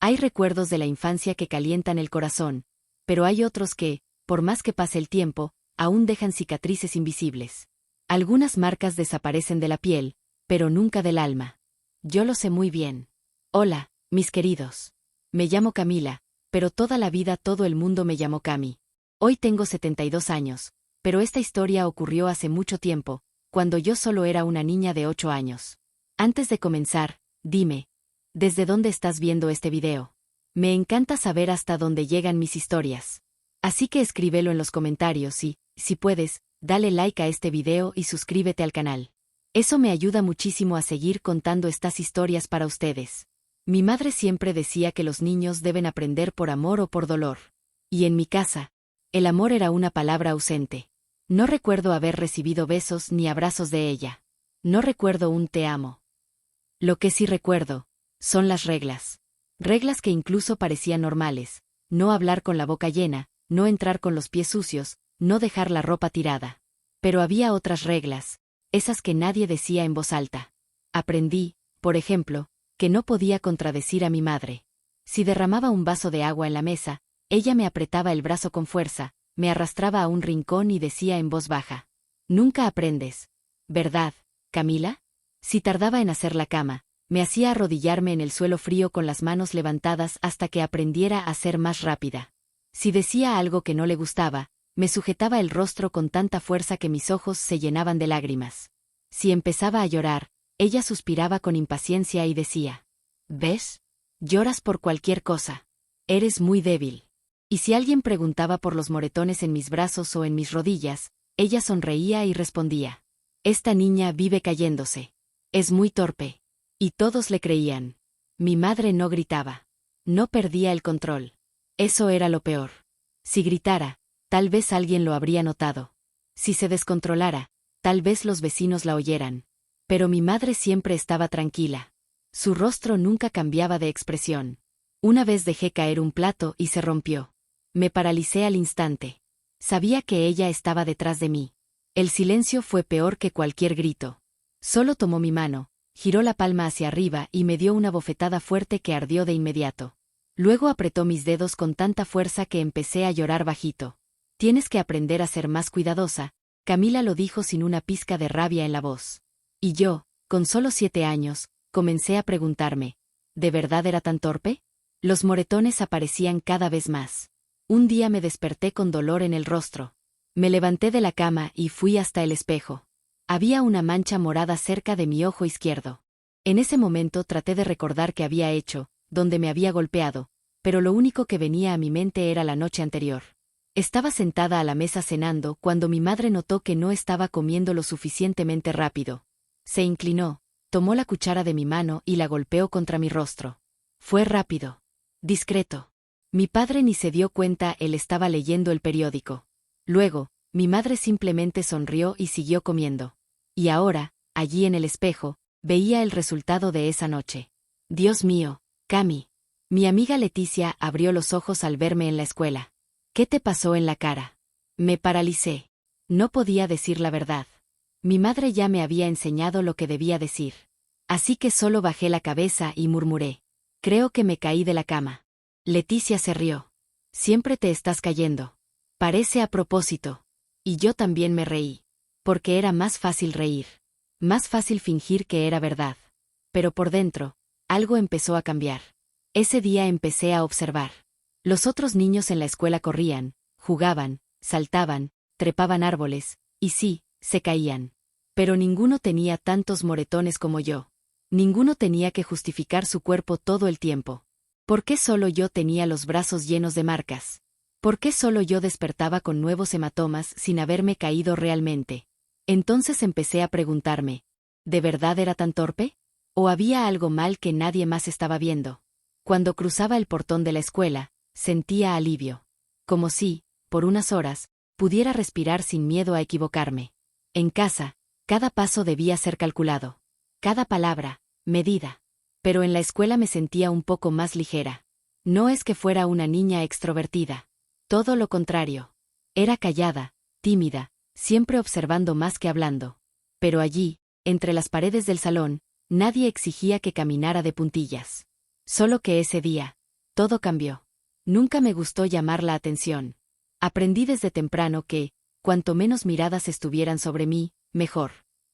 Hay recuerdos de la infancia que calientan el corazón, pero hay otros que, por más que pase el tiempo, aún dejan cicatrices invisibles. Algunas marcas desaparecen de la piel, pero nunca del alma. Yo lo sé muy bien. Hola, mis queridos. Me llamo Camila, pero toda la vida todo el mundo me llamó Cami. Hoy tengo 72 años, pero esta historia ocurrió hace mucho tiempo, cuando yo solo era una niña de 8 años. Antes de comenzar, dime, ¿desde dónde estás viendo este video? Me encanta saber hasta dónde llegan mis historias. Así que escríbelo en los comentarios y, si puedes, dale like a este video y suscríbete al canal. Eso me ayuda muchísimo a seguir contando estas historias para ustedes. Mi madre siempre decía que los niños deben aprender por amor o por dolor. Y en mi casa, el amor era una palabra ausente. No recuerdo haber recibido besos ni abrazos de ella. No recuerdo un te amo. Lo que sí recuerdo, son las reglas. Reglas que incluso parecían normales. No hablar con la boca llena, no entrar con los pies sucios, no dejar la ropa tirada. Pero había otras reglas, esas que nadie decía en voz alta. Aprendí, por ejemplo, que no podía contradecir a mi madre. Si derramaba un vaso de agua en la mesa, ella me apretaba el brazo con fuerza, me arrastraba a un rincón y decía en voz baja: «Nunca aprendes, ¿verdad, Camila?». Si tardaba en hacer la cama, me hacía arrodillarme en el suelo frío con las manos levantadas hasta que aprendiera a ser más rápida. Si decía algo que no le gustaba, me sujetaba el rostro con tanta fuerza que mis ojos se llenaban de lágrimas. Si empezaba a llorar, ella suspiraba con impaciencia y decía: «¿Ves? Lloras por cualquier cosa. Eres muy débil». Y si alguien preguntaba por los moretones en mis brazos o en mis rodillas, ella sonreía y respondía: «Esta niña vive cayéndose. Es muy torpe». Y todos le creían. Mi madre no gritaba. No perdía el control. Eso era lo peor. Si gritara, tal vez alguien lo habría notado. Si se descontrolara, tal vez los vecinos la oyeran. Pero mi madre siempre estaba tranquila. Su rostro nunca cambiaba de expresión. Una vez dejé caer un plato y se rompió. Me paralicé al instante. Sabía que ella estaba detrás de mí. El silencio fue peor que cualquier grito. Solo tomó mi mano, giró la palma hacia arriba y me dio una bofetada fuerte que ardió de inmediato. Luego apretó mis dedos con tanta fuerza que empecé a llorar bajito. «Tienes que aprender a ser más cuidadosa», Camila lo dijo sin una pizca de rabia en la voz. Y yo, con solo 7 años, comencé a preguntarme, ¿de verdad era tan torpe? Los moretones aparecían cada vez más. Un día me desperté con dolor en el rostro. Me levanté de la cama y fui hasta el espejo. Había una mancha morada cerca de mi ojo izquierdo. En ese momento traté de recordar qué había hecho, dónde me había golpeado, pero lo único que venía a mi mente era la noche anterior. Estaba sentada a la mesa cenando cuando mi madre notó que no estaba comiendo lo suficientemente rápido. Se inclinó, tomó la cuchara de mi mano y la golpeó contra mi rostro. Fue rápido. Discreto. Mi padre ni se dio cuenta, él estaba leyendo el periódico. Luego, mi madre simplemente sonrió y siguió comiendo. Y ahora, allí en el espejo, veía el resultado de esa noche. Dios mío, Cami. Mi amiga Leticia abrió los ojos al verme en la escuela. ¿Qué te pasó en la cara? Me paralicé. No podía decir la verdad. Mi madre ya me había enseñado lo que debía decir. Así que solo bajé la cabeza y murmuré: «Creo que me caí de la cama». Leticia se rió. «Siempre te estás cayendo. Parece a propósito». Y yo también me reí. Porque era más fácil reír. Más fácil fingir que era verdad. Pero por dentro, algo empezó a cambiar. Ese día empecé a observar. Los otros niños en la escuela corrían, jugaban, saltaban, trepaban árboles, y sí, se caían. Pero ninguno tenía tantos moretones como yo. Ninguno tenía que justificar su cuerpo todo el tiempo. ¿Por qué solo yo tenía los brazos llenos de marcas? ¿Por qué solo yo despertaba con nuevos hematomas sin haberme caído realmente? Entonces empecé a preguntarme, ¿de verdad era tan torpe? ¿O había algo mal que nadie más estaba viendo? Cuando cruzaba el portón de la escuela, sentía alivio. Como si, por unas horas, pudiera respirar sin miedo a equivocarme. En casa, cada paso debía ser calculado. Cada palabra, medida. Pero en la escuela me sentía un poco más ligera. No es que fuera una niña extrovertida. Todo lo contrario. Era callada, tímida, siempre observando más que hablando. Pero allí, entre las paredes del salón, nadie exigía que caminara de puntillas. Solo que ese día, Todo cambió. Nunca me gustó llamar la atención. Aprendí desde temprano que, cuanto menos miradas estuvieran sobre mí, mejor.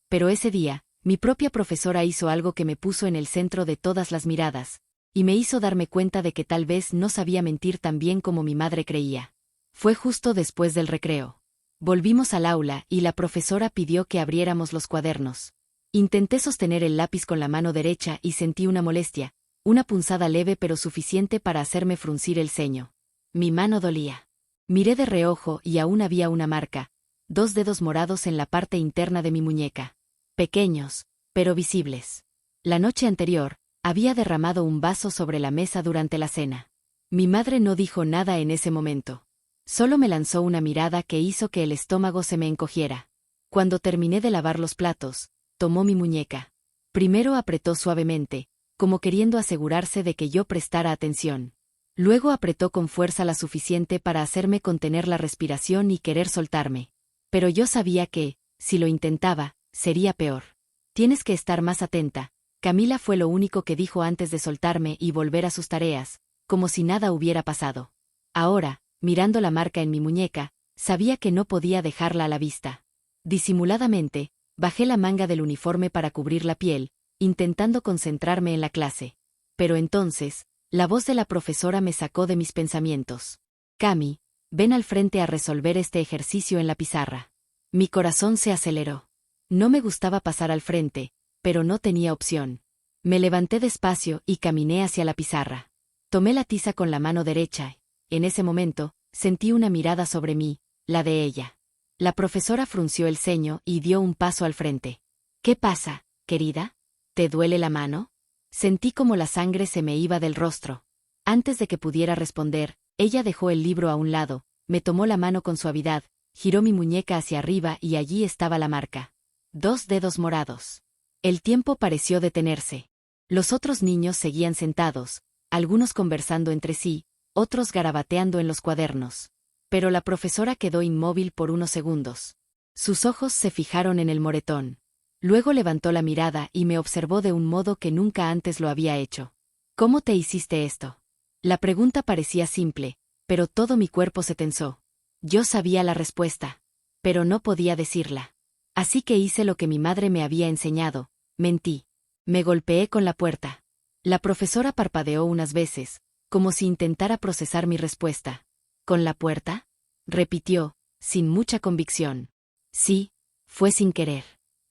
Pero ese día, mi propia profesora hizo algo que me puso en el centro de todas las miradas, y me hizo darme cuenta de que tal vez no sabía mentir tan bien como mi madre creía. Fue justo después del recreo. Volvimos al aula y la profesora pidió que abriéramos los cuadernos. Intenté sostener el lápiz con la mano derecha y sentí una molestia, una punzada leve pero suficiente para hacerme fruncir el ceño. Mi mano dolía. Miré de reojo y aún había una marca, 2 dedos morados en la parte interna de mi muñeca. Pequeños, pero visibles. La noche anterior, había derramado un vaso sobre la mesa durante la cena. Mi madre no dijo nada en ese momento. Solo me lanzó una mirada que hizo que el estómago se me encogiera. Cuando terminé de lavar los platos, tomó mi muñeca. Primero apretó suavemente, como queriendo asegurarse de que yo prestara atención. Luego apretó con fuerza la suficiente para hacerme contener la respiración y querer soltarme. Pero yo sabía que, si lo intentaba, sería peor. Tienes que estar más atenta. Camila fue lo único que dijo antes de soltarme y volver a sus tareas, como si nada hubiera pasado. Ahora, mirando la marca en mi muñeca, sabía que no podía dejarla a la vista. Disimuladamente, bajé la manga del uniforme para cubrir la piel, intentando concentrarme en la clase. Pero entonces, la voz de la profesora me sacó de mis pensamientos. Cami, ven al frente a resolver este ejercicio en la pizarra. Mi corazón se aceleró. No me gustaba pasar al frente, pero no tenía opción. Me levanté despacio y caminé hacia la pizarra. Tomé la tiza con la mano derecha. En ese momento, sentí una mirada sobre mí, la de ella. La profesora frunció el ceño y dio un paso al frente. ¿Qué pasa, querida? ¿Te duele la mano? Sentí como la sangre se me iba del rostro. Antes de que pudiera responder, ella dejó el libro a un lado, me tomó la mano con suavidad, giró mi muñeca hacia arriba y allí estaba la marca. 2 dedos morados. El tiempo pareció detenerse. Los otros niños seguían sentados, algunos conversando entre sí, otros garabateando en los cuadernos. Pero la profesora quedó inmóvil por unos segundos. Sus ojos se fijaron en el moretón. Luego levantó la mirada y me observó de un modo que nunca antes lo había hecho. ¿Cómo te hiciste esto? La pregunta parecía simple, pero todo mi cuerpo se tensó. Yo sabía la respuesta, pero no podía decirla. Así que hice lo que mi madre me había enseñado, mentí. Me golpeé con la puerta. La profesora parpadeó unas veces, como si intentara procesar mi respuesta. ¿Con la puerta? Repitió, sin mucha convicción. Sí, fue sin querer.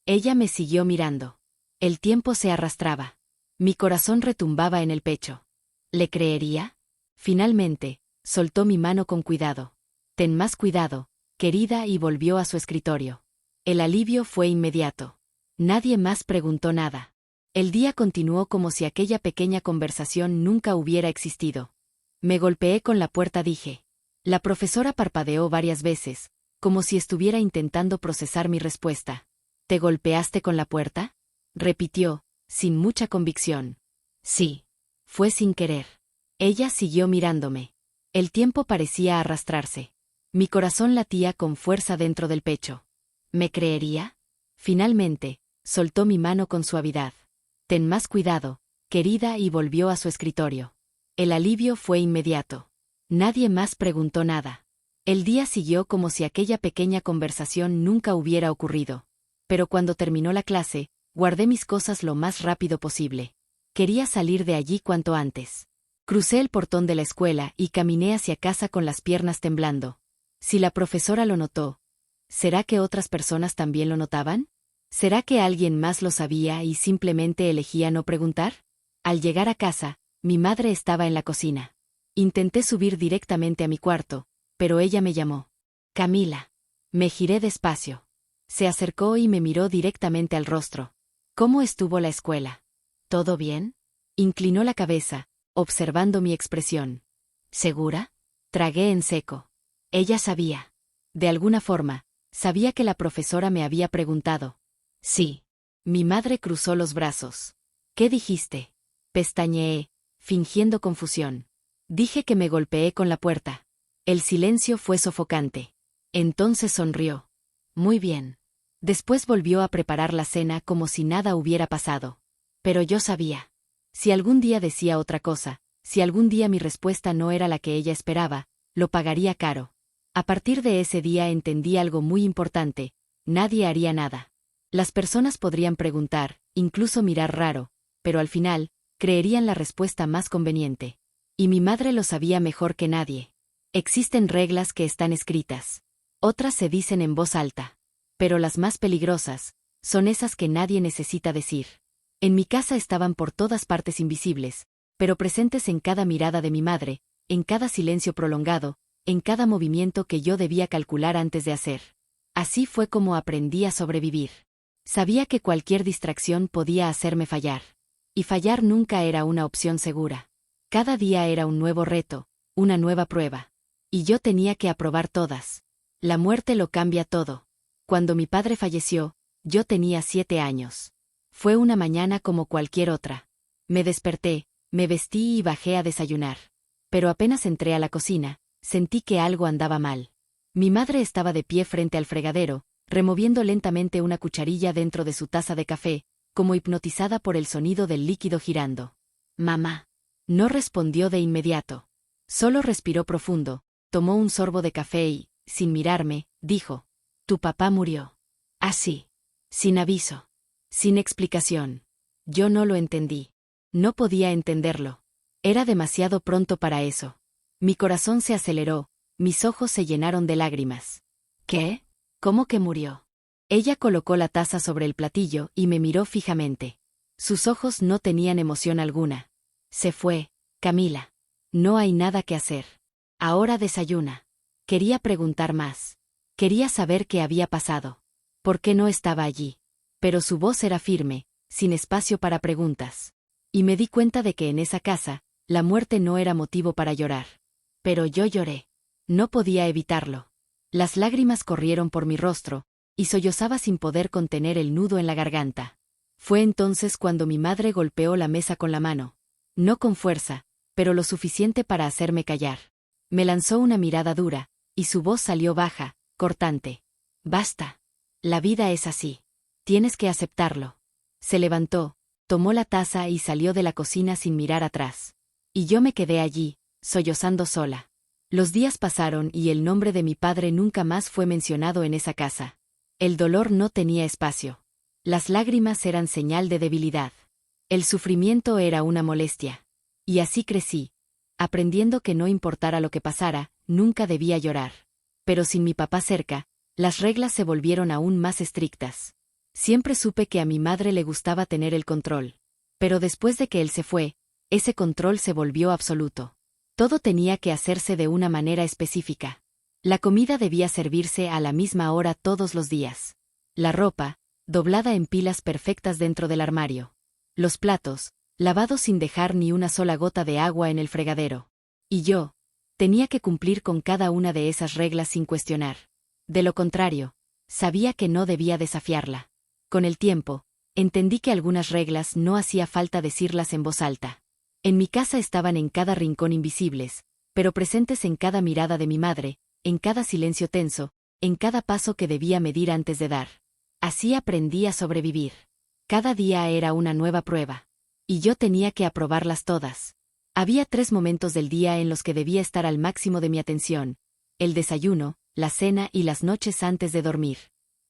Ella me siguió mirando. El tiempo se arrastraba. Mi corazón retumbaba en el pecho. ¿Le creería? Finalmente, soltó mi mano con cuidado. Ten más cuidado, querida, y volvió a su escritorio. El alivio fue inmediato. Nadie más preguntó nada. El día continuó como si aquella pequeña conversación nunca hubiera existido. Me golpeé con la puerta, dije. La profesora parpadeó varias veces, como si estuviera intentando procesar mi respuesta. ¿Te golpeaste con la puerta? Repitió, sin mucha convicción. Sí. Fue sin querer. Ella siguió mirándome. El tiempo parecía arrastrarse. Mi corazón latía con fuerza dentro del pecho. ¿Me creería? Finalmente, soltó mi mano con suavidad. Ten más cuidado, querida, y volvió a su escritorio. El alivio fue inmediato. Nadie más preguntó nada. El día siguió como si aquella pequeña conversación nunca hubiera ocurrido. Pero cuando terminó la clase, guardé mis cosas lo más rápido posible. Quería salir de allí cuanto antes. Crucé el portón de la escuela y caminé hacia casa con las piernas temblando. Si la profesora lo notó, ¿será que otras personas también lo notaban? ¿Será que alguien más lo sabía y simplemente elegía no preguntar? Al llegar a casa, mi madre estaba en la cocina. Intenté subir directamente a mi cuarto, pero ella me llamó. Camila. Me giré despacio. Se acercó y me miró directamente al rostro. ¿Cómo estuvo la escuela? ¿Todo bien? Inclinó la cabeza, observando mi expresión. ¿Segura? Tragué en seco. Ella sabía. De alguna forma, sabía que la profesora me había preguntado. Sí. Mi madre cruzó los brazos. ¿Qué dijiste? Pestañeé, fingiendo confusión. Dije que me golpeé con la puerta. El silencio fue sofocante. Entonces sonrió. Muy bien. Después volvió a preparar la cena como si nada hubiera pasado. Pero yo sabía. Si algún día decía otra cosa, Si algún día mi respuesta no era la que ella esperaba, lo pagaría caro. A partir de ese día entendí algo muy importante: nadie haría nada. Las personas podrían preguntar, incluso mirar raro, pero al final, creerían la respuesta más conveniente. Y mi madre lo sabía mejor que nadie. Existen reglas que están escritas. Otras se dicen en voz alta. Pero las más peligrosas son esas que nadie necesita decir. En mi casa estaban por todas partes invisibles, pero presentes en cada mirada de mi madre, en cada silencio prolongado, en cada movimiento que yo debía calcular antes de hacer. Así fue como aprendí a sobrevivir. Sabía que cualquier distracción podía hacerme fallar. Y fallar nunca era una opción segura. Cada día era un nuevo reto, una nueva prueba. Y yo tenía que aprobar todas. La muerte lo cambia todo. Cuando mi padre falleció, yo tenía 7 años. Fue una mañana como cualquier otra. Me desperté, me vestí y bajé a desayunar. Pero apenas entré a la cocina, sentí que algo andaba mal. Mi madre estaba de pie frente al fregadero, removiendo lentamente una cucharilla dentro de su taza de café, como hipnotizada por el sonido del líquido girando. «Mamá». No respondió de inmediato. Solo respiró profundo, tomó un sorbo de café y, sin mirarme, dijo: «Tu papá murió». Así. Sin aviso. Sin explicación. Yo no lo entendí. No podía entenderlo. Era demasiado pronto para eso. Mi corazón se aceleró, mis ojos se llenaron de lágrimas. ¿Qué? ¿Cómo que murió? Ella colocó la taza sobre el platillo y me miró fijamente. Sus ojos no tenían emoción alguna. Se fue, Camila. No hay nada que hacer. Ahora desayuna. Quería preguntar más. Quería saber qué había pasado. ¿Por qué no estaba allí? Pero su voz era firme, sin espacio para preguntas. Y me di cuenta de que en esa casa, la muerte no era motivo para llorar. Pero yo lloré. No podía evitarlo. Las lágrimas corrieron por mi rostro, y sollozaba sin poder contener el nudo en la garganta. Fue entonces cuando mi madre golpeó la mesa con la mano. No con fuerza, pero lo suficiente para hacerme callar. Me lanzó una mirada dura, y su voz salió baja, cortante. «Basta. La vida es así. Tienes que aceptarlo». Se levantó, tomó la taza y salió de la cocina sin mirar atrás. Y yo me quedé allí, sollozando sola. Los días pasaron y el nombre de mi padre nunca más fue mencionado en esa casa. El dolor no tenía espacio. Las lágrimas eran señal de debilidad. El sufrimiento era una molestia. Y así crecí, aprendiendo que no importara lo que pasara, nunca debía llorar. Pero sin mi papá cerca, las reglas se volvieron aún más estrictas. Siempre supe que a mi madre le gustaba tener el control. Pero después de que él se fue, ese control se volvió absoluto. Todo tenía que hacerse de una manera específica. La comida debía servirse a la misma hora todos los días. La ropa, doblada en pilas perfectas dentro del armario. Los platos, lavados sin dejar ni una sola gota de agua en el fregadero. Y yo, tenía que cumplir con cada una de esas reglas sin cuestionar. De lo contrario, sabía que no debía desafiarla. Con el tiempo, entendí que algunas reglas no hacía falta decirlas en voz alta. En mi casa estaban en cada rincón invisibles, pero presentes en cada mirada de mi madre, en cada silencio tenso, en cada paso que debía medir antes de dar. Así aprendí a sobrevivir. Cada día era una nueva prueba. Y yo tenía que aprobarlas todas. Había 3 momentos del día en los que debía estar al máximo de mi atención: el desayuno, la cena y las noches antes de dormir.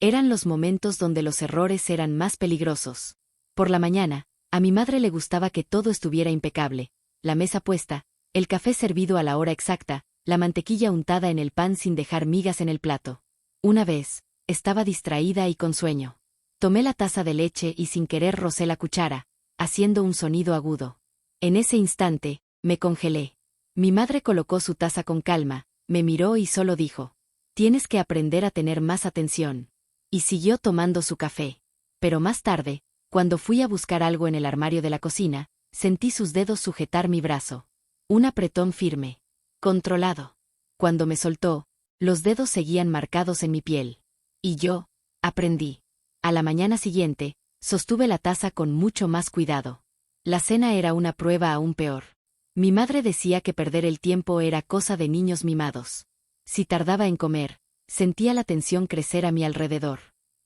Eran los momentos donde los errores eran más peligrosos. Por la mañana, a mi madre le gustaba que todo estuviera impecable: la mesa puesta, el café servido a la hora exacta, la mantequilla untada en el pan sin dejar migas en el plato. Una vez, estaba distraída y con sueño. Tomé la taza de leche y sin querer rocé la cuchara, haciendo un sonido agudo. En ese instante, me congelé. Mi madre colocó su taza con calma, me miró y solo dijo: «Tienes que aprender a tener más atención». Y siguió tomando su café. Pero más tarde, cuando fui a buscar algo en el armario de la cocina, sentí sus dedos sujetar mi brazo. Un apretón firme. Controlado. Cuando me soltó, los dedos seguían marcados en mi piel. Y yo, aprendí. A la mañana siguiente, sostuve la taza con mucho más cuidado. La cena era una prueba aún peor. Mi madre decía que perder el tiempo era cosa de niños mimados. Si tardaba en comer, sentía la tensión crecer a mi alrededor.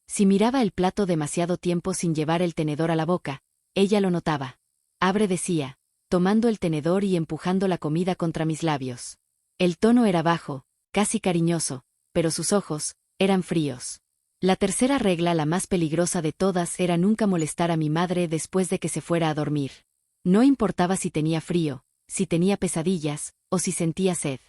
Si miraba el plato demasiado tiempo sin llevar el tenedor a la boca, ella lo notaba. Abre, decía. tomando el tenedor y empujando la comida contra mis labios. El tono era bajo, casi cariñoso, pero sus ojos eran fríos. La tercera regla, la más peligrosa de todas, era nunca molestar a mi madre después de que se fuera a dormir. No importaba si tenía frío, si tenía pesadillas, o si sentía sed.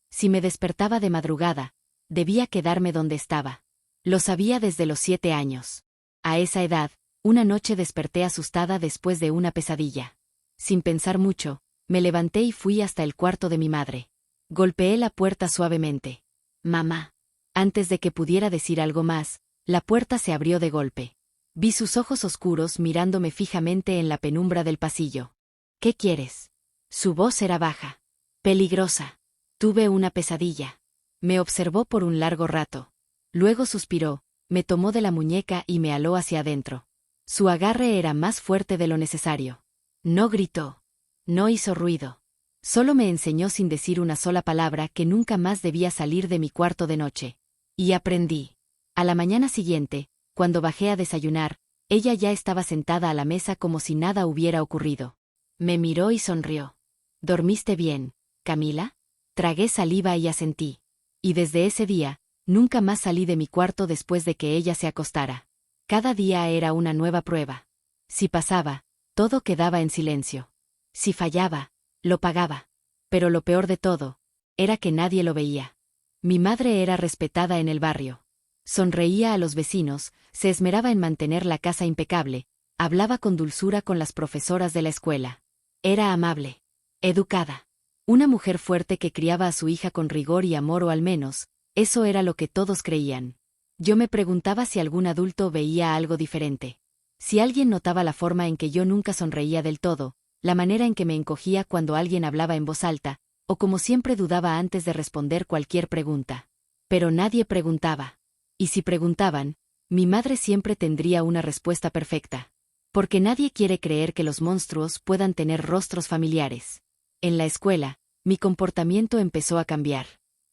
Si me despertaba de madrugada, debía quedarme donde estaba. Lo sabía desde los 7 años. A esa edad, una noche desperté asustada después de una pesadilla. Sin pensar mucho, me levanté y fui hasta el cuarto de mi madre. Golpeé la puerta suavemente. «Mamá». Antes de que pudiera decir algo más, la puerta se abrió de golpe. Vi sus ojos oscuros mirándome fijamente en la penumbra del pasillo. «¿Qué quieres?». Su voz era baja. «Peligrosa. Tuve una pesadilla». Me observó por un largo rato. Luego suspiró, me tomó de la muñeca y me aló hacia adentro. Su agarre era más fuerte de lo necesario. No gritó. No hizo ruido. Solo me enseñó sin decir una sola palabra que nunca más debía salir de mi cuarto de noche. Y aprendí. A la mañana siguiente, cuando bajé a desayunar, ella ya estaba sentada a la mesa como si nada hubiera ocurrido. Me miró y sonrió. «¿Dormiste bien, Camila?». Tragué saliva y asentí. Y desde ese día, nunca más salí de mi cuarto después de que ella se acostara. Cada día era una nueva prueba. Si pasaba, todo quedaba en silencio. Si fallaba, lo pagaba. Pero lo peor de todo, era que nadie lo veía. Mi madre era respetada en el barrio. Sonreía a los vecinos, se esmeraba en mantener la casa impecable, hablaba con dulzura con las profesoras de la escuela. Era amable. Educada. Una mujer fuerte que criaba a su hija con rigor y amor, o al menos, eso era lo que todos creían. Yo me preguntaba si algún adulto veía algo diferente. Si alguien notaba la forma en que yo nunca sonreía del todo, la manera en que me encogía cuando alguien hablaba en voz alta, o como siempre dudaba antes de responder cualquier pregunta. Pero nadie preguntaba. Y si preguntaban, mi madre siempre tendría una respuesta perfecta. Porque nadie quiere creer que los monstruos puedan tener rostros familiares. En la escuela, mi comportamiento empezó a cambiar.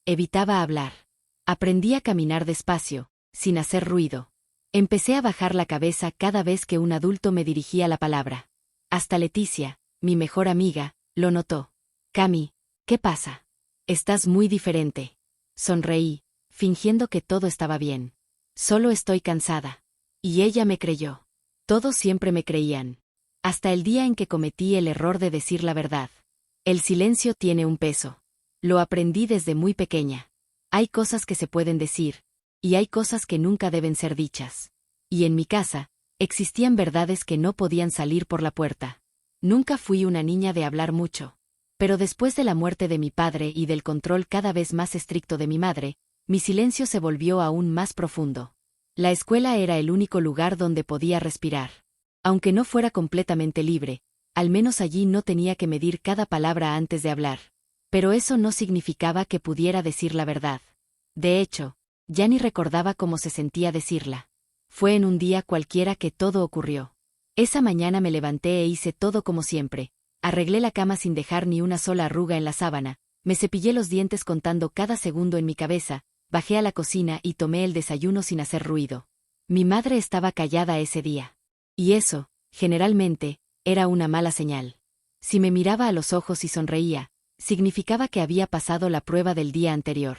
Evitaba hablar. Aprendí a caminar despacio, sin hacer ruido. Empecé a bajar la cabeza cada vez que un adulto me dirigía la palabra. Hasta Leticia, mi mejor amiga, lo notó. «Cami, ¿qué pasa? Estás muy diferente». Sonreí, fingiendo que todo estaba bien. «Solo estoy cansada». Y ella me creyó. Todos siempre me creían. Hasta el día en que cometí el error de decir la verdad. El silencio tiene un peso. Lo aprendí desde muy pequeña. Hay cosas que se pueden decir, y hay cosas que nunca deben ser dichas. Y en mi casa, existían verdades que no podían salir por la puerta. Nunca fui una niña de hablar mucho. Pero después de la muerte de mi padre y del control cada vez más estricto de mi madre, mi silencio se volvió aún más profundo. La escuela era el único lugar donde podía respirar. Aunque no fuera completamente libre, al menos allí no tenía que medir cada palabra antes de hablar. Pero eso no significaba que pudiera decir la verdad. De hecho, ya ni recordaba cómo se sentía decirla. Fue en un día cualquiera que todo ocurrió. Esa mañana me levanté e hice todo como siempre. Arreglé la cama sin dejar ni una sola arruga en la sábana, me cepillé los dientes contando cada segundo en mi cabeza, bajé a la cocina y tomé el desayuno sin hacer ruido. Mi madre estaba callada ese día. Y eso, generalmente, era una mala señal. Si me miraba a los ojos y sonreía, significaba que había pasado la prueba del día anterior.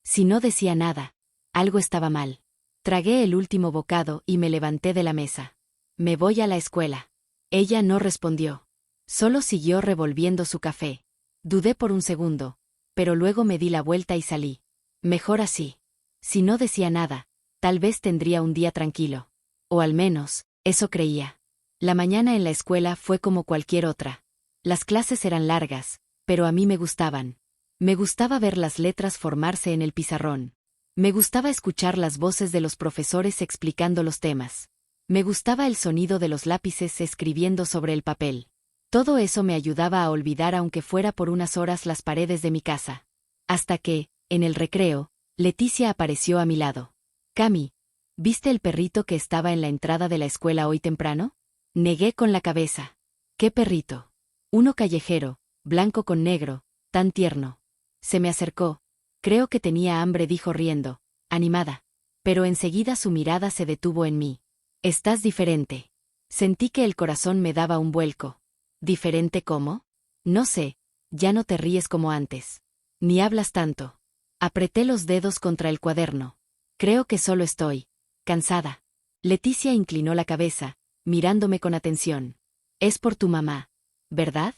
Si no decía nada, algo estaba mal. Tragué el último bocado y me levanté de la mesa. «Me voy a la escuela». Ella no respondió. Solo siguió revolviendo su café. Dudé por un segundo, pero luego me di la vuelta y salí. Mejor así. Si no decía nada, tal vez tendría un día tranquilo. O al menos, eso creía. La mañana en la escuela fue como cualquier otra. Las clases eran largas, pero a mí me gustaban. Me gustaba ver las letras formarse en el pizarrón. Me gustaba escuchar las voces de los profesores explicando los temas. Me gustaba el sonido de los lápices escribiendo sobre el papel. Todo eso me ayudaba a olvidar aunque fuera por unas horas las paredes de mi casa. Hasta que, en el recreo, Leticia apareció a mi lado. «Cami, ¿viste el perrito que estaba en la entrada de la escuela hoy temprano?». Negué con la cabeza. «¿Qué perrito?». «Uno callejero, blanco con negro, tan tierno». Se me acercó. «Creo que tenía hambre», dijo riendo, animada. Pero enseguida su mirada se detuvo en mí. «Estás diferente». Sentí que el corazón me daba un vuelco. «¿Diferente cómo?». No sé, ya no te ríes como antes. Ni hablas tanto. Apreté los dedos contra el cuaderno. Creo que solo estoy cansada. Leticia inclinó la cabeza, mirándome con atención. Es por tu mamá, ¿verdad?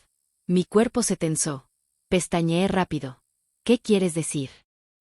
Mi cuerpo se tensó. Pestañeé rápido. ¿Qué quieres decir?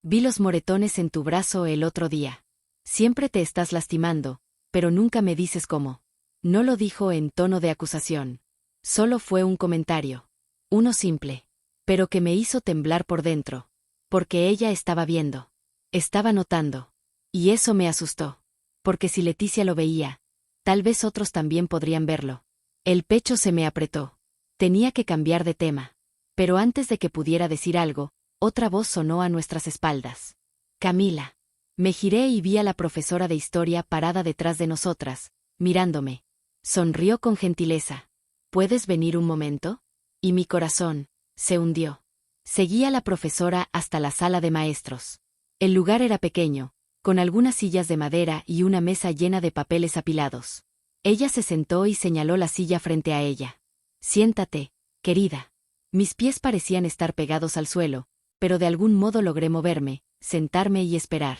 Vi los moretones en tu brazo el otro día. Siempre te estás lastimando, pero nunca me dices cómo. No lo dijo en tono de acusación. Solo fue un comentario. Uno simple. Pero que me hizo temblar por dentro. Porque ella estaba viendo. Estaba notando. Y eso me asustó. Porque si Leticia lo veía, tal vez otros también podrían verlo. El pecho se me apretó. Tenía que cambiar de tema. Pero antes de que pudiera decir algo, otra voz sonó a nuestras espaldas. Camila. Me giré y vi a la profesora de historia parada detrás de nosotras, mirándome. Sonrió con gentileza. ¿Puedes venir un momento? Y mi corazón se hundió. Seguí a la profesora hasta la sala de maestros. El lugar era pequeño, con algunas sillas de madera y una mesa llena de papeles apilados. Ella se sentó y señaló la silla frente a ella. Siéntate, querida. Mis pies parecían estar pegados al suelo, pero de algún modo logré moverme, sentarme y esperar.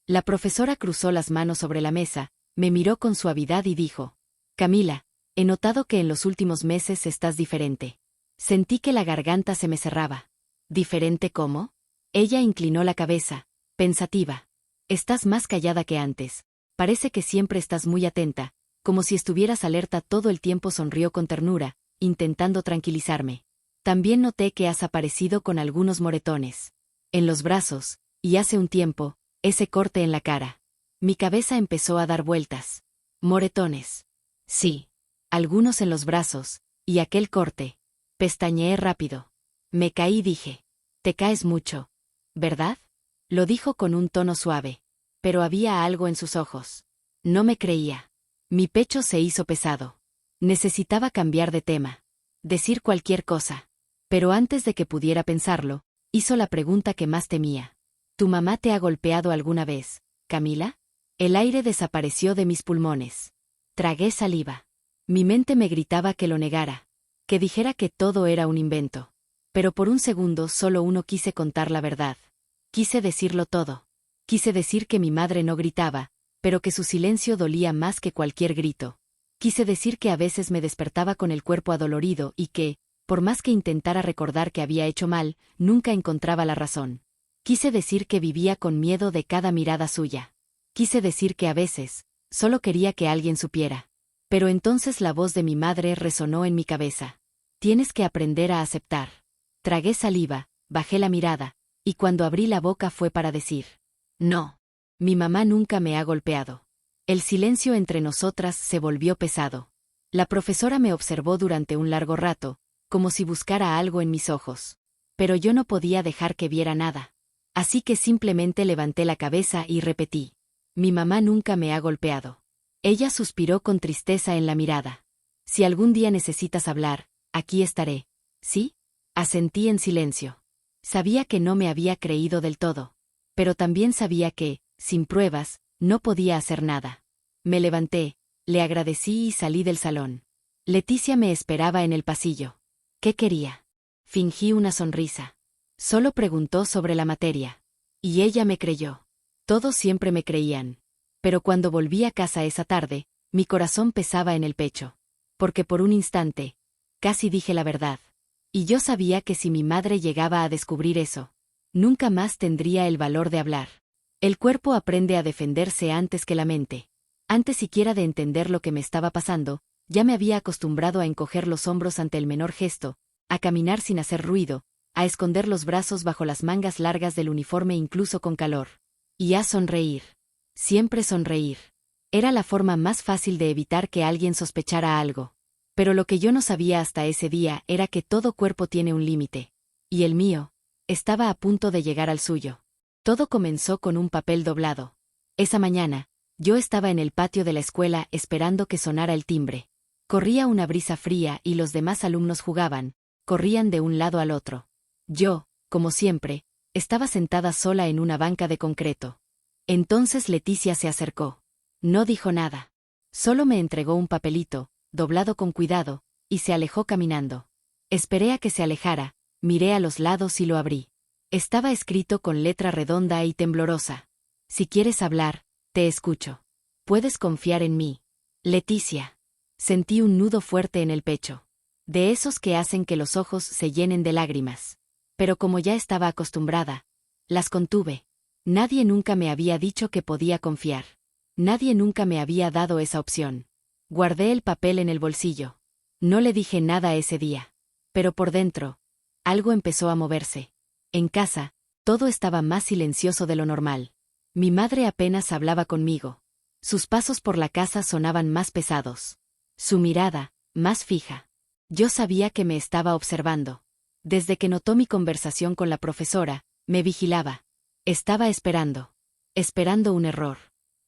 La profesora cruzó las manos sobre la mesa, me miró con suavidad y dijo: Camila, he notado que en los últimos meses estás diferente. Sentí que la garganta se me cerraba. ¿Diferente cómo? Ella inclinó la cabeza, pensativa. Estás más callada que antes. Parece que siempre estás muy atenta, como si estuvieras alerta todo el tiempo. Sonrió con ternura, intentando tranquilizarme. También noté que has aparecido con algunos moretones. En los brazos, y hace un tiempo, ese corte en la cara. Mi cabeza empezó a dar vueltas. Moretones. Sí. Algunos en los brazos, y aquel corte. Pestañeé rápido. Me caí, dije. Te caes mucho, ¿verdad? Lo dijo con un tono suave. Pero había algo en sus ojos. No me creía. Mi pecho se hizo pesado. Necesitaba cambiar de tema. Decir cualquier cosa. Pero antes de que pudiera pensarlo, hizo la pregunta que más temía. ¿Tu mamá te ha golpeado alguna vez, Camila? El aire desapareció de mis pulmones. Tragué saliva. Mi mente me gritaba que lo negara. Que dijera que todo era un invento. Pero por un segundo solo quise contar la verdad. Quise decirlo todo. Quise decir que mi madre no gritaba, pero que su silencio dolía más que cualquier grito. Quise decir que a veces me despertaba con el cuerpo adolorido y que, por más que intentara recordar que había hecho mal, nunca encontraba la razón. Quise decir que vivía con miedo de cada mirada suya. Quise decir que a veces, solo quería que alguien supiera. Pero entonces la voz de mi madre resonó en mi cabeza. Tienes que aprender a aceptar. Tragué saliva, bajé la mirada, y cuando abrí la boca fue para decir: no. Mi mamá nunca me ha golpeado. El silencio entre nosotras se volvió pesado. La profesora me observó durante un largo rato, como si buscara algo en mis ojos. Pero yo no podía dejar que viera nada. Así que simplemente levanté la cabeza y repetí: mi mamá nunca me ha golpeado. Ella suspiró con tristeza en la mirada. Si algún día necesitas hablar, aquí estaré. ¿Sí? Asentí en silencio. Sabía que no me había creído del todo. Pero también sabía que, sin pruebas, no podía hacer nada. Me levanté, le agradecí y salí del salón. Leticia me esperaba en el pasillo. ¿Qué quería? Fingí una sonrisa. Solo preguntó sobre la materia. Y ella me creyó. Todos siempre me creían. Pero cuando volví a casa esa tarde, mi corazón pesaba en el pecho. Porque por un instante, casi dije la verdad. Y yo sabía que si mi madre llegaba a descubrir eso, nunca más tendría el valor de hablar. El cuerpo aprende a defenderse antes que la mente. Antes siquiera de entender lo que me estaba pasando, ya me había acostumbrado a encoger los hombros ante el menor gesto, a caminar sin hacer ruido, a esconder los brazos bajo las mangas largas del uniforme incluso con calor. Y a sonreír. Siempre sonreír. Era la forma más fácil de evitar que alguien sospechara algo. Pero lo que yo no sabía hasta ese día era que todo cuerpo tiene un límite. Y el mío estaba a punto de llegar al suyo. Todo comenzó con un papel doblado. Esa mañana, yo estaba en el patio de la escuela esperando que sonara el timbre. Corría una brisa fría y los demás alumnos jugaban, corrían de un lado al otro. Yo, como siempre, estaba sentada sola en una banca de concreto. Entonces Leticia se acercó. No dijo nada. Solo me entregó un papelito, doblado con cuidado, y se alejó caminando. Esperé a que se alejara, miré a los lados y lo abrí. Estaba escrito con letra redonda y temblorosa. Si quieres hablar, te escucho. Puedes confiar en mí. Leticia. Sentí un nudo fuerte en el pecho. De esos que hacen que los ojos se llenen de lágrimas. Pero como ya estaba acostumbrada, las contuve. Nadie nunca me había dicho que podía confiar. Nadie nunca me había dado esa opción. Guardé el papel en el bolsillo. No le dije nada ese día. Pero por dentro, algo empezó a moverse. En casa, todo estaba más silencioso de lo normal. Mi madre apenas hablaba conmigo. Sus pasos por la casa sonaban más pesados. Su mirada, más fija. Yo sabía que me estaba observando. Desde que notó mi conversación con la profesora, me vigilaba. Estaba esperando. Esperando un error.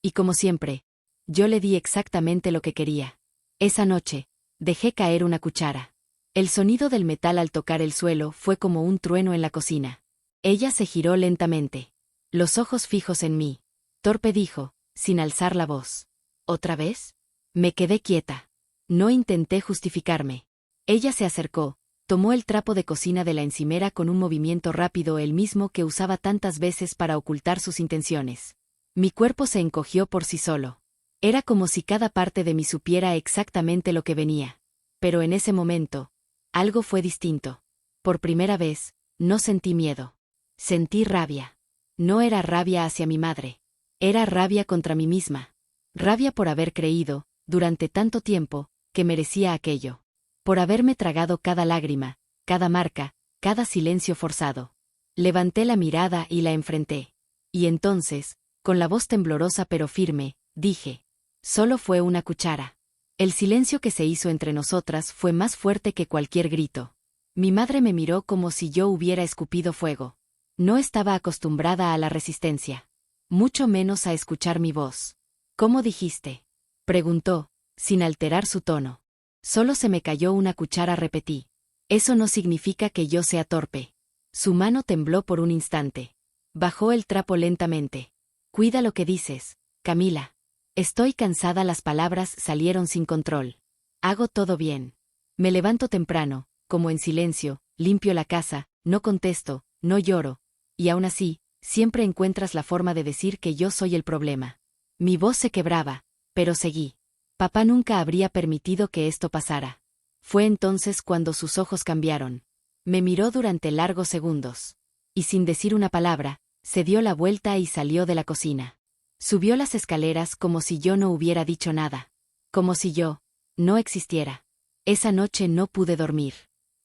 Y como siempre, yo le di exactamente lo que quería. Esa noche, dejé caer una cuchara. El sonido del metal al tocar el suelo fue como un trueno en la cocina. Ella se giró lentamente. Los ojos fijos en mí. Torpe dijo, sin alzar la voz. ¿Otra vez? Me quedé quieta. No intenté justificarme. Ella se acercó, tomó el trapo de cocina de la encimera con un movimiento rápido, el mismo que usaba tantas veces para ocultar sus intenciones. Mi cuerpo se encogió por sí solo. Era como si cada parte de mí supiera exactamente lo que venía. Pero en ese momento, algo fue distinto. Por primera vez, no sentí miedo. Sentí rabia. No era rabia hacia mi madre. Era rabia contra mí misma. Rabia por haber creído, durante tanto tiempo, que merecía aquello. Por haberme tragado cada lágrima, cada marca, cada silencio forzado. Levanté la mirada y la enfrenté. Y entonces, con la voz temblorosa pero firme, dije: solo fue una cuchara. El silencio que se hizo entre nosotras fue más fuerte que cualquier grito. Mi madre me miró como si yo hubiera escupido fuego. No estaba acostumbrada a la resistencia. Mucho menos a escuchar mi voz. ¿Cómo dijiste?, preguntó, sin alterar su tono. Solo se me cayó una cuchara, repetí. Eso no significa que yo sea torpe. Su mano tembló por un instante. Bajó el trapo lentamente. Cuida lo que dices, Camila. Estoy cansada. Las palabras salieron sin control. Hago todo bien. Me levanto temprano, como en silencio, limpio la casa, no contesto, no lloro. Y aún así, siempre encuentras la forma de decir que yo soy el problema. Mi voz se quebraba, pero seguí. Papá nunca habría permitido que esto pasara. Fue entonces cuando sus ojos cambiaron. Me miró durante largos segundos. Y sin decir una palabra, se dio la vuelta y salió de la cocina. Subió las escaleras como si yo no hubiera dicho nada. Como si yo no existiera. Esa noche no pude dormir.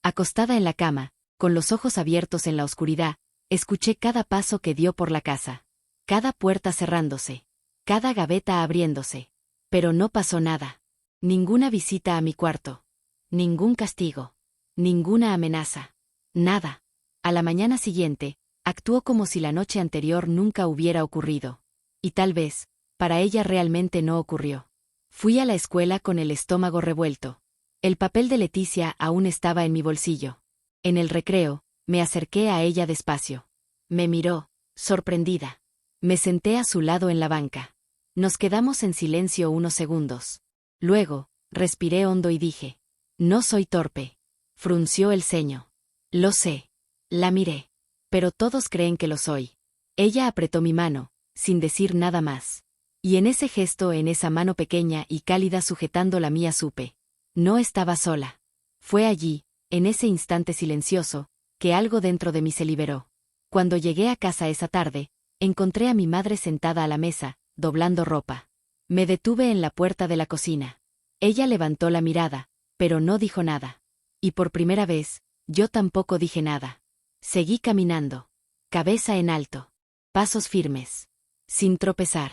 Acostada en la cama, con los ojos abiertos en la oscuridad, escuché cada paso que dio por la casa. Cada puerta cerrándose. Cada gaveta abriéndose. Pero no pasó nada. Ninguna visita a mi cuarto. Ningún castigo. Ninguna amenaza. Nada. A la mañana siguiente, actuó como si la noche anterior nunca hubiera ocurrido. Y tal vez, para ella realmente no ocurrió. Fui a la escuela con el estómago revuelto. El papel de Leticia aún estaba en mi bolsillo. En el recreo, me acerqué a ella despacio. Me miró, sorprendida. Me senté a su lado en la banca. Nos quedamos en silencio unos segundos. Luego, respiré hondo y dije: no soy torpe. Frunció el ceño. Lo sé. La miré. Pero todos creen que lo soy. Ella apretó mi mano, sin decir nada más. Y en ese gesto, en esa mano pequeña y cálida sujetando la mía, supe. No estaba sola. Fue allí, en ese instante silencioso, que algo dentro de mí se liberó. Cuando llegué a casa esa tarde, encontré a mi madre sentada a la mesa, doblando ropa. Me detuve en la puerta de la cocina. Ella levantó la mirada, pero no dijo nada. Y por primera vez, yo tampoco dije nada. Seguí caminando. Cabeza en alto. Pasos firmes. Sin tropezar.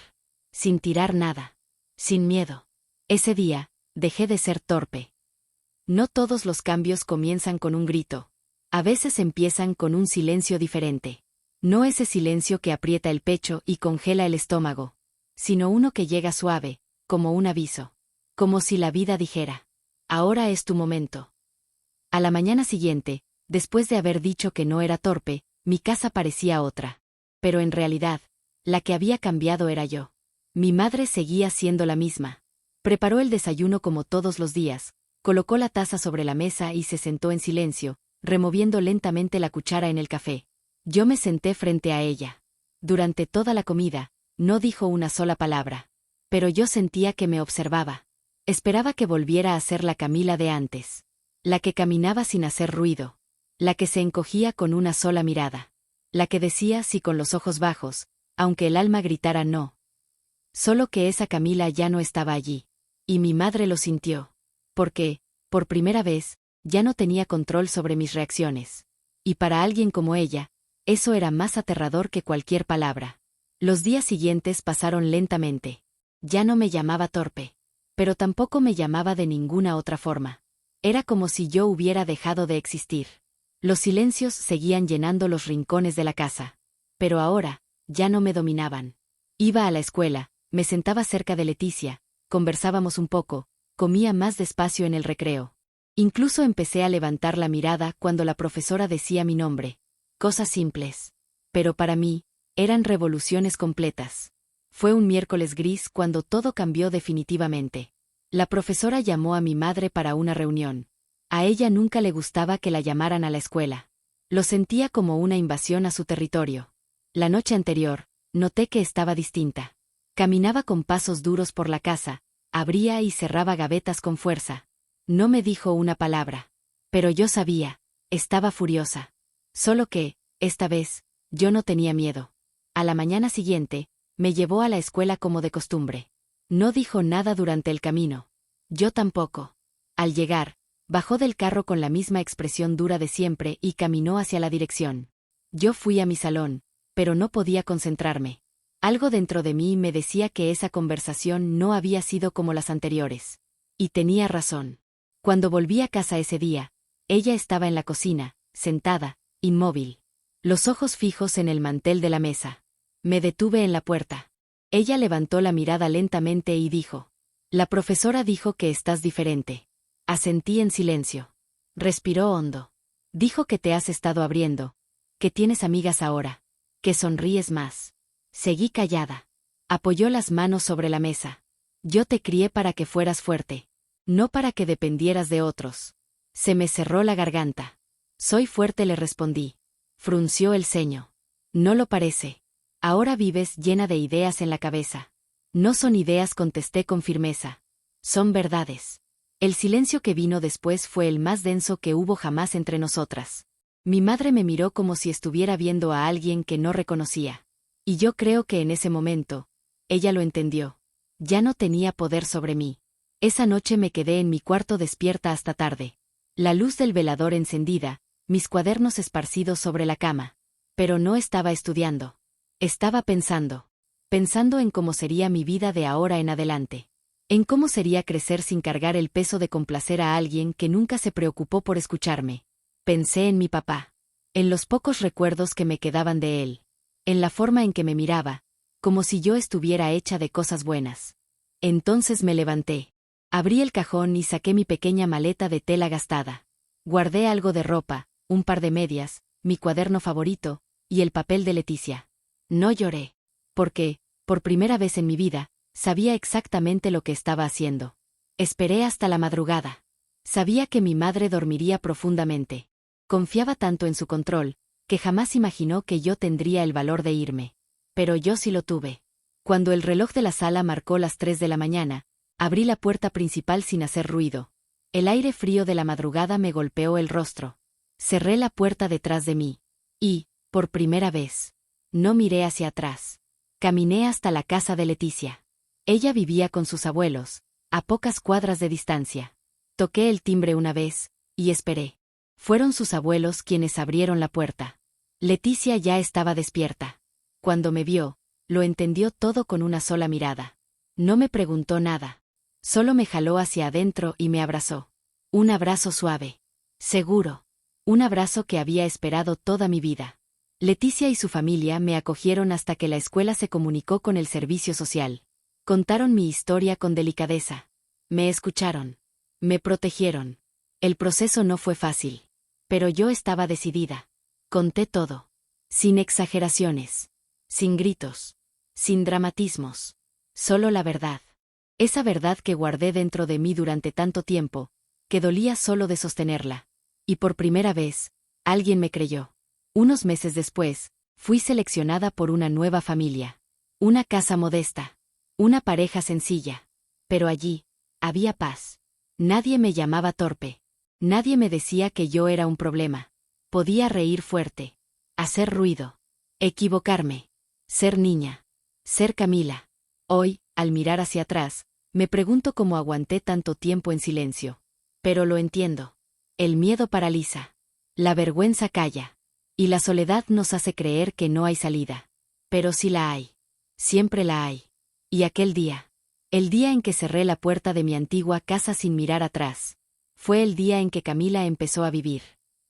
Sin tirar nada. Sin miedo. Ese día, dejé de ser torpe. No todos los cambios comienzan con un grito. A veces empiezan con un silencio diferente. No ese silencio que aprieta el pecho y congela el estómago, sino uno que llega suave, como un aviso. Como si la vida dijera: ahora es tu momento. A la mañana siguiente, después de haber dicho que no era torpe, mi casa parecía otra. Pero en realidad, la que había cambiado era yo. Mi madre seguía siendo la misma. Preparó el desayuno como todos los días, Colocó la taza sobre la mesa y se sentó en silencio, removiendo lentamente la cuchara en el café. Yo me senté frente a ella. Durante toda la comida, no dijo una sola palabra. Pero yo sentía que me observaba. Esperaba que volviera a ser la Camila de antes. La que caminaba sin hacer ruido. La que se encogía con una sola mirada. La que decía sí con los ojos bajos, aunque el alma gritara no. Solo que esa Camila ya no estaba allí. Y mi madre lo sintió. Porque, por primera vez, ya no tenía control sobre mis reacciones. Y para alguien como ella, eso era más aterrador que cualquier palabra. Los días siguientes pasaron lentamente. Ya no me llamaba torpe. Pero tampoco me llamaba de ninguna otra forma. Era como si yo hubiera dejado de existir. Los silencios seguían llenando los rincones de la casa. Pero ahora, ya no me dominaban. Iba a la escuela, me sentaba cerca de Leticia, conversábamos un poco, comía más despacio en el recreo. Incluso empecé a levantar la mirada cuando la profesora decía mi nombre. Cosas simples. Pero para mí, eran revoluciones completas. Fue un miércoles gris cuando todo cambió definitivamente. La profesora llamó a mi madre para una reunión. A ella nunca le gustaba que la llamaran a la escuela. Lo sentía como una invasión a su territorio. La noche anterior, noté que estaba distinta. Caminaba con pasos duros por la casa, abría y cerraba gavetas con fuerza. No me dijo una palabra. Pero yo sabía, estaba furiosa. Solo que, esta vez, yo no tenía miedo. A la mañana siguiente, me llevó a la escuela como de costumbre. No dijo nada durante el camino. Yo tampoco. Al llegar, bajó del carro con la misma expresión dura de siempre y caminó hacia la dirección. Yo fui a mi salón, pero no podía concentrarme. Algo dentro de mí me decía que esa conversación no había sido como las anteriores. Y tenía razón. Cuando volví a casa ese día, ella estaba en la cocina, sentada, inmóvil. Los ojos fijos en el mantel de la mesa. Me detuve en la puerta. Ella levantó la mirada lentamente y dijo: «La profesora dijo que estás diferente». Asentí en silencio. Respiró hondo. Dijo que te has estado abriendo, que tienes amigas ahora, que sonríes más. Seguí callada. Apoyó las manos sobre la mesa. Yo te crié para que fueras fuerte, no para que dependieras de otros. Se me cerró la garganta. Soy fuerte, le respondí. Frunció el ceño. No lo parece. Ahora vives llena de ideas en la cabeza. No son ideas, contesté con firmeza. Son verdades. El silencio que vino después fue el más denso que hubo jamás entre nosotras. Mi madre me miró como si estuviera viendo a alguien que no reconocía. Y yo creo que en ese momento, ella lo entendió. Ya no tenía poder sobre mí. Esa noche me quedé en mi cuarto despierta hasta tarde. La luz del velador encendida, mis cuadernos esparcidos sobre la cama. Pero no estaba estudiando. Estaba pensando. Pensando en cómo sería mi vida de ahora en adelante. En cómo sería crecer sin cargar el peso de complacer a alguien que nunca se preocupó por escucharme. Pensé en mi papá. En los pocos recuerdos que me quedaban de él. En la forma en que me miraba, como si yo estuviera hecha de cosas buenas. Entonces me levanté. Abrí el cajón y saqué mi pequeña maleta de tela gastada. Guardé algo de ropa, un par de medias, mi cuaderno favorito, y el papel de Leticia. No lloré. Porque, por primera vez en mi vida, sabía exactamente lo que estaba haciendo. Esperé hasta la madrugada. Sabía que mi madre dormiría profundamente. Confiaba tanto en su control, que jamás imaginó que yo tendría el valor de irme. Pero yo sí lo tuve. Cuando el reloj de la sala marcó las 3 de la mañana, abrí la puerta principal sin hacer ruido. El aire frío de la madrugada me golpeó el rostro. Cerré la puerta detrás de mí. Y, por primera vez, no miré hacia atrás. Caminé hasta la casa de Leticia. Ella vivía con sus abuelos, a pocas cuadras de distancia. Toqué el timbre una vez, y esperé. Fueron sus abuelos quienes abrieron la puerta. Leticia ya estaba despierta. Cuando me vio, lo entendió todo con una sola mirada. No me preguntó nada. Solo me jaló hacia adentro y me abrazó. Un abrazo suave. Seguro. Un abrazo que había esperado toda mi vida. Leticia y su familia me acogieron hasta que la escuela se comunicó con el servicio social. Contaron mi historia con delicadeza. Me escucharon. Me protegieron. El proceso no fue fácil. Pero yo estaba decidida. Conté todo. Sin exageraciones. Sin gritos. Sin dramatismos. Solo la verdad. Esa verdad que guardé dentro de mí durante tanto tiempo, que dolía solo de sostenerla. Y por primera vez, alguien me creyó. Unos meses después, fui seleccionada por una nueva familia. Una casa modesta. Una pareja sencilla. Pero allí, había paz. Nadie me llamaba torpe. Nadie me decía que yo era un problema. Podía reír fuerte. Hacer ruido. Equivocarme. Ser niña. Ser Camila. Hoy, al mirar hacia atrás, me pregunto cómo aguanté tanto tiempo en silencio. Pero lo entiendo. El miedo paraliza. La vergüenza calla. Y la soledad nos hace creer que no hay salida. Pero sí la hay. Siempre la hay. Y aquel día. El día en que cerré la puerta de mi antigua casa sin mirar atrás. Fue el día en que Camila empezó a vivir.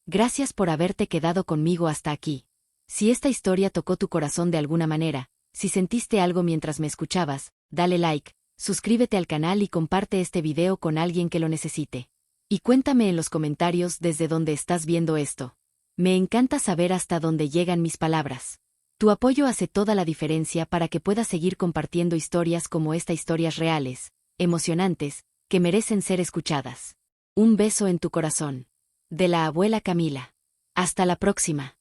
Gracias por haberte quedado conmigo hasta aquí. Si esta historia tocó tu corazón de alguna manera, si sentiste algo mientras me escuchabas, dale like, suscríbete al canal y comparte este video con alguien que lo necesite. Y cuéntame en los comentarios desde dónde estás viendo esto. Me encanta saber hasta dónde llegan mis palabras. Tu apoyo hace toda la diferencia para que pueda seguir compartiendo historias como esta, historias reales, emocionantes, que merecen ser escuchadas. Un beso en tu corazón. De la abuela Camila. Hasta la próxima.